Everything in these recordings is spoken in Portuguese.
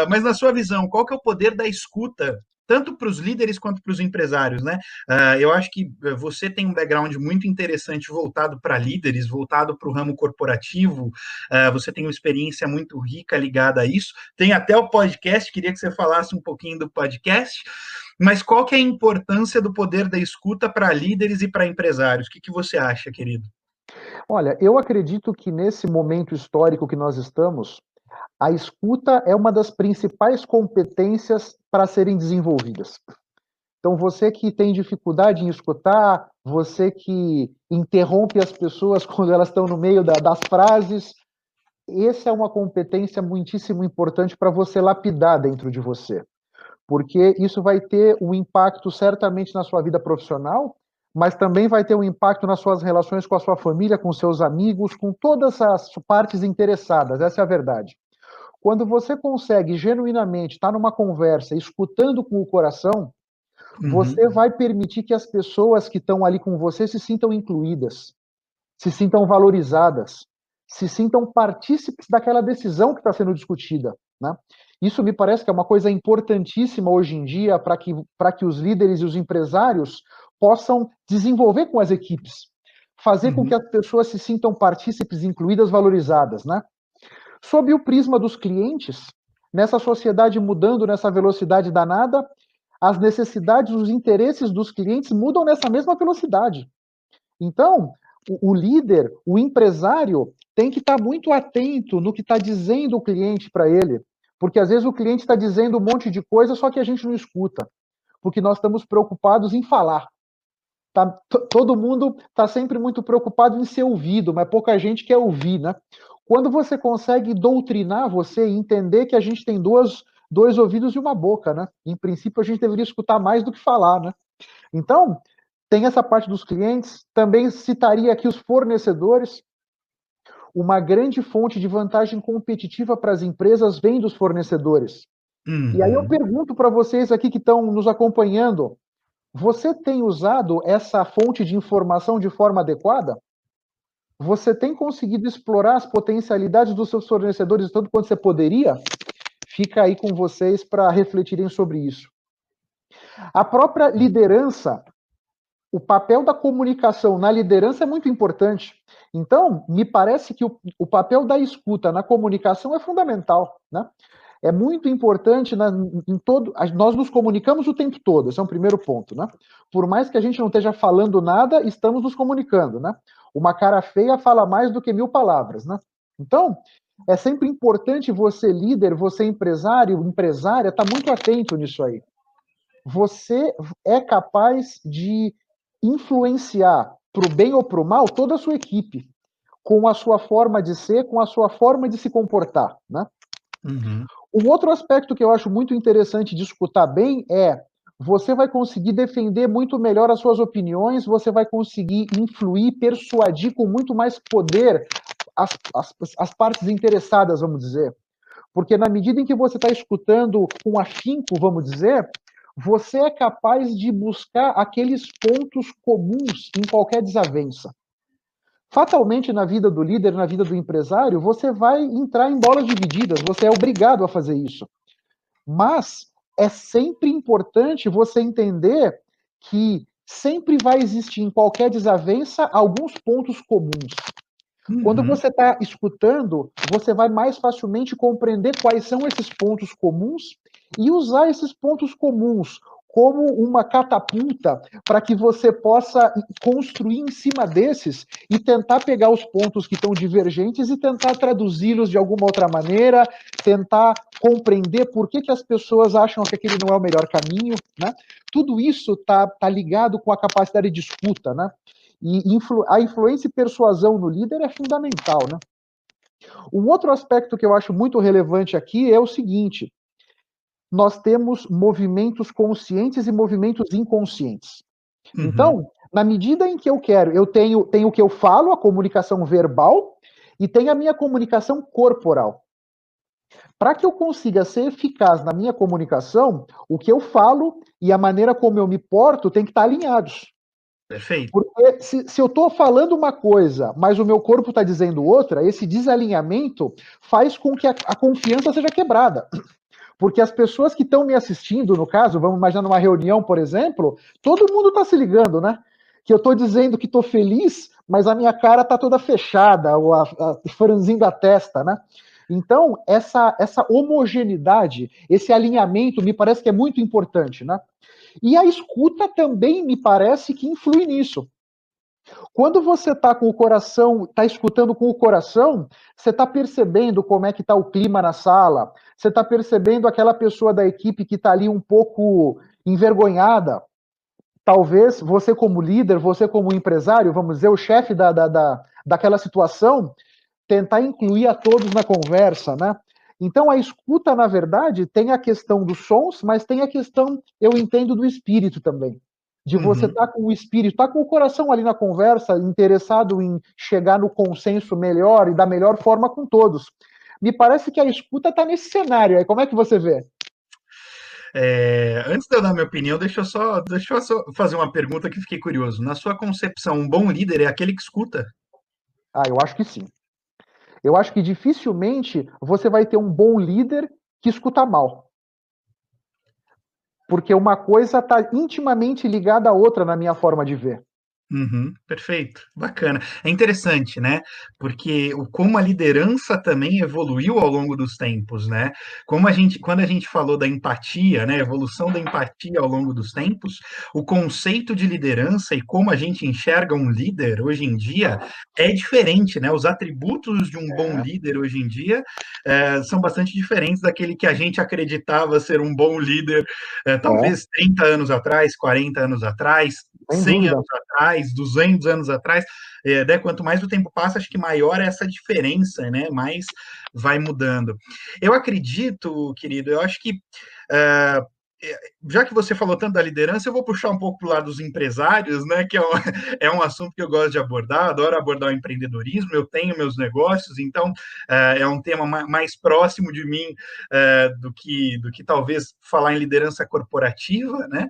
Mas na sua visão, qual que é o poder da escuta, tanto para os líderes quanto para os empresários, né? Eu acho que você tem um background muito interessante voltado para líderes, voltado para o ramo corporativo, você tem uma experiência muito rica ligada a isso, tem até o podcast, queria que você falasse um pouquinho do podcast, mas qual que é a importância do poder da escuta para líderes e para empresários? O que que você acha, querido? Olha, eu acredito que nesse momento histórico que nós estamos, a escuta é uma das principais competências para serem desenvolvidas. Então, você que tem dificuldade em escutar, você que interrompe as pessoas quando elas estão no meio das frases, essa é uma competência muitíssimo importante para você lapidar dentro de você, porque isso vai ter um impacto certamente na sua vida profissional, mas também vai ter um impacto nas suas relações com a sua família, com seus amigos, com todas as partes interessadas, essa é a verdade. Quando você consegue genuinamente estar numa conversa, escutando com o coração, Uhum. você vai permitir que as pessoas que estão ali com você se sintam incluídas, se sintam valorizadas, se sintam partícipes daquela decisão que está sendo discutida, né? Isso me parece que é uma coisa importantíssima hoje em dia para que os líderes e os empresários possam desenvolver com as equipes, fazer com que Uhum. as pessoas se sintam partícipes, incluídas, valorizadas, né? Sob o prisma dos clientes, nessa sociedade mudando nessa velocidade danada, as necessidades, os interesses dos clientes mudam nessa mesma velocidade. Então, o líder, o empresário, tem que estar muito atento no que está dizendo o cliente para ele, porque às vezes o cliente está dizendo um monte de coisa, só que a gente não escuta, porque nós estamos preocupados em falar. Todo mundo está sempre muito preocupado em ser ouvido, mas pouca gente quer ouvir, né? Quando você consegue doutrinar você e entender que a gente tem dois ouvidos e uma boca, né? Em princípio, a gente deveria escutar mais do que falar, né? Então, tem essa parte dos clientes, também citaria aqui os fornecedores. Uma grande fonte de vantagem competitiva para as empresas vem dos fornecedores. E aí eu Uhum. pergunto para vocês aqui que estão nos acompanhando, você tem usado essa fonte de informação de forma adequada? Você tem conseguido explorar as potencialidades dos seus fornecedores tanto quanto você poderia? Fica aí com vocês para refletirem sobre isso. A própria liderança, o papel da comunicação na liderança é muito importante. Então, me parece que o papel da escuta na comunicação é fundamental, né? É muito importante em todo. Nós nos comunicamos o tempo todo, esse é um primeiro ponto, né? Por mais que a gente não esteja falando nada, estamos nos comunicando, né? Uma cara feia fala mais do que 1000 palavras, né? Então, é sempre importante você, líder, você, empresário, empresária, estar muito atento nisso aí. Você é capaz de influenciar para o bem ou para o mal toda a sua equipe, com a sua forma de ser, com a sua forma de se comportar, né? Uhum. Um outro aspecto que eu acho muito interessante de escutar bem é você vai conseguir defender muito melhor as suas opiniões, você vai conseguir influir, persuadir com muito mais poder as partes interessadas, vamos dizer. Porque na medida em que você está escutando com afinco, vamos dizer, você é capaz de buscar aqueles pontos comuns em qualquer desavença. Fatalmente, na vida do líder, na vida do empresário, você vai entrar em bolas divididas, você é obrigado a fazer isso. Mas é sempre importante você entender que sempre vai existir em qualquer desavença alguns pontos comuns. Quando Uhum. você está escutando, você vai mais facilmente compreender quais são esses pontos comuns e usar esses pontos comuns como uma catapulta para que você possa construir em cima desses e tentar pegar os pontos que estão divergentes e tentar traduzi-los de alguma outra maneira, tentar compreender por que as pessoas acham que aquele não é o melhor caminho, né? Tudo isso tá ligado com a capacidade de escuta, né? E a influência e persuasão no líder é fundamental, né? Um outro aspecto que eu acho muito relevante aqui é o seguinte: nós temos movimentos conscientes e movimentos inconscientes. Uhum. Então, na medida em que eu quero, eu tenho o que eu falo, a comunicação verbal, e tenho a minha comunicação corporal. Para que eu consiga ser eficaz na minha comunicação, o que eu falo e a maneira como eu me porto tem que estar alinhados. Perfeito. Porque se eu estou falando uma coisa, mas o meu corpo está dizendo outra, esse desalinhamento faz com que a confiança seja quebrada. Porque as pessoas que estão me assistindo, no caso, vamos imaginar numa reunião, por exemplo, todo mundo está se ligando, né? Que eu estou dizendo que estou feliz, mas a minha cara está toda fechada, ou franzindo a testa, né? Então, essa homogeneidade, esse alinhamento, me parece que é muito importante, né? E a escuta também me parece que influi nisso. Quando você está com o coração, está escutando com o coração, você está percebendo como é que está o clima na sala, você está percebendo aquela pessoa da equipe que está ali um pouco envergonhada. Talvez você como líder, você como empresário, vamos dizer, o chefe daquela situação, tentar incluir a todos na conversa, né? Então a escuta, na verdade, tem a questão dos sons, mas tem a questão, eu entendo, do espírito também. De você Uhum. estar com o espírito, estar com o coração ali na conversa, interessado em chegar no consenso melhor e da melhor forma com todos. Me parece que a escuta está nesse cenário aí. Como é que você vê? Antes de eu dar minha opinião, deixa eu só fazer uma pergunta que fiquei curioso. Na sua concepção, um bom líder é aquele que escuta? Ah, eu acho que sim. Eu acho que dificilmente você vai ter um bom líder que escuta mal. Porque uma coisa está intimamente ligada à outra na minha forma de ver. Uhum, perfeito, bacana. É interessante, né? Porque como a liderança também evoluiu ao longo dos tempos, né? Quando a gente falou da empatia, né? Evolução da empatia ao longo dos tempos, o conceito de liderança e como a gente enxerga um líder hoje em dia é diferente, né? Os atributos de um bom É, líder hoje em dia são bastante diferentes daquele que a gente acreditava ser um bom líder, é, talvez 30 anos atrás, 40 anos atrás, sem 100 dúvida. anos atrás, 200 anos atrás, né? Quanto mais o tempo passa, acho que maior é essa diferença, né? Mais vai mudando. Eu acredito, querido, eu acho que uh, já que você falou tanto da liderança, eu vou puxar um pouco para o lado dos empresários, né? Que é um assunto que eu gosto de abordar, adoro abordar o empreendedorismo, eu tenho meus negócios, então é um tema mais próximo de mim do que talvez falar em liderança corporativa, né?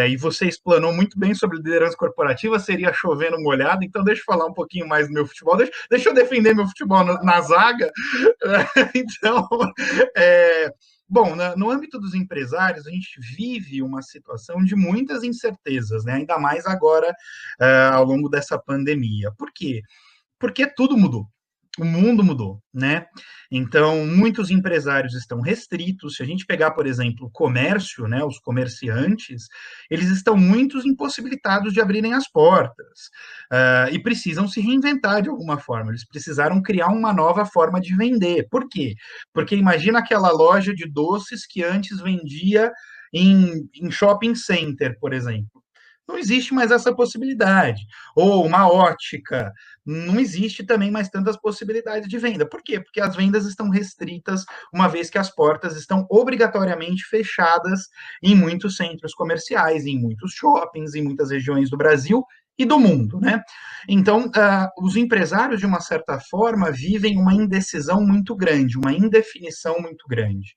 E você explanou muito bem sobre liderança corporativa, seria chovendo molhado, então deixa eu falar um pouquinho mais do meu futebol, deixa eu defender meu futebol na zaga. Então, bom, no âmbito dos empresários, a gente vive uma situação de muitas incertezas, né? Ainda mais agora, ao longo dessa pandemia. Por quê? Porque tudo mudou. O mundo mudou, né? Então, muitos empresários estão restritos. Se a gente pegar, por exemplo, o comércio, né, os comerciantes, eles estão muito impossibilitados de abrirem as portas e precisam se reinventar de alguma forma. Eles precisaram criar uma nova forma de vender. Por quê? Porque imagina aquela loja de doces que antes vendia em shopping center, por exemplo. Não existe mais essa possibilidade. Ou uma ótica, não existe também mais tantas possibilidades de venda. Por quê? Porque as vendas estão restritas, uma vez que as portas estão obrigatoriamente fechadas em muitos centros comerciais, em muitos shoppings, em muitas regiões do Brasil e do mundo, né? Então, os empresários, de uma certa forma, vivem uma indecisão muito grande, uma indefinição muito grande.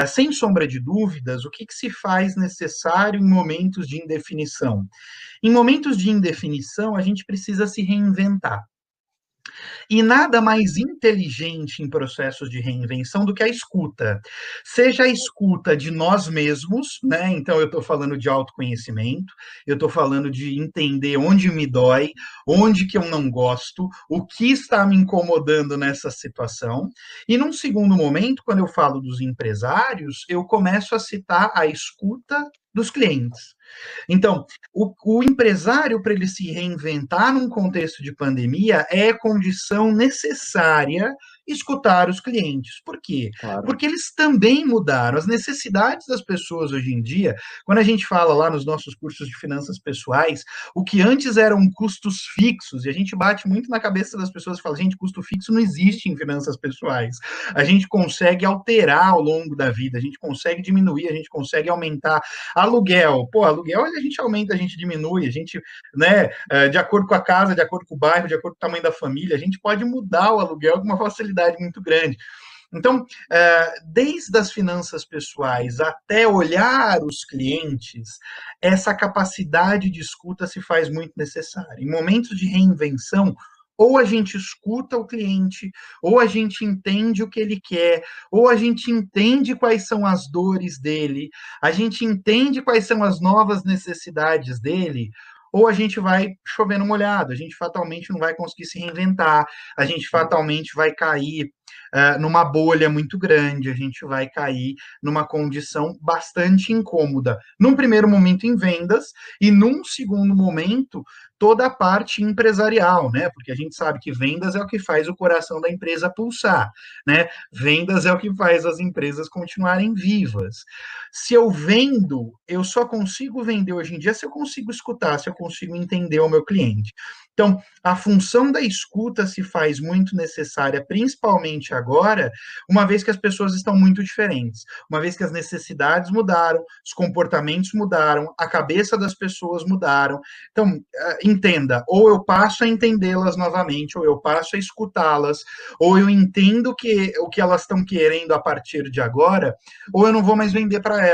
Sem sombra de dúvidas, o que se faz necessário em momentos de indefinição? Em momentos de indefinição, a gente precisa se reinventar. E nada mais inteligente em processos de reinvenção do que a escuta. Seja a escuta de nós mesmos, né? Então, eu estou falando de autoconhecimento, eu estou falando de entender onde me dói, onde que eu não gosto, o que está me incomodando nessa situação. E num segundo momento, quando eu falo dos empresários, eu começo a citar a escuta dos clientes. Então, o empresário, para ele se reinventar num contexto de pandemia, é condição necessária escutar os clientes. Por quê? Claro. Porque eles também mudaram. As necessidades das pessoas hoje em dia, quando a gente fala lá nos nossos cursos de finanças pessoais, o que antes eram custos fixos, e a gente bate muito na cabeça das pessoas e fala, gente, custo fixo não existe em finanças pessoais. A gente consegue alterar ao longo da vida, a gente consegue diminuir, a gente consegue aumentar. Aluguel, pô, aluguel a gente aumenta, a gente diminui, a gente, né, de acordo com a casa, de acordo com o bairro, de acordo com o tamanho da família, a gente pode mudar o aluguel com uma facilidade muito grande. Então, desde as finanças pessoais até olhar os clientes, essa capacidade de escuta se faz muito necessária. Em momentos de reinvenção, ou a gente escuta o cliente, ou a gente entende o que ele quer, ou a gente entende quais são as dores dele, a gente entende quais são as novas necessidades dele, ou a gente vai chover no molhado, a gente fatalmente não vai conseguir se reinventar, a gente fatalmente vai cair numa bolha muito grande, a gente vai cair numa condição bastante incômoda. Num primeiro momento em vendas, e num segundo momento, toda a parte empresarial, né? Porque a gente sabe que vendas é o que faz o coração da empresa pulsar, né? Vendas é o que faz as empresas continuarem vivas. Se eu vendo, eu só consigo vender hoje em dia se eu consigo escutar, se eu consigo entender o meu cliente. Então, a função da escuta se faz muito necessária, principalmente agora, uma vez que as pessoas estão muito diferentes, uma vez que as necessidades mudaram, os comportamentos mudaram, a cabeça das pessoas mudaram. Então, entenda, ou eu passo a entendê-las novamente, ou eu passo a escutá-las, ou eu entendo o que elas estão querendo a partir de agora, ou eu não vou mais vender para elas.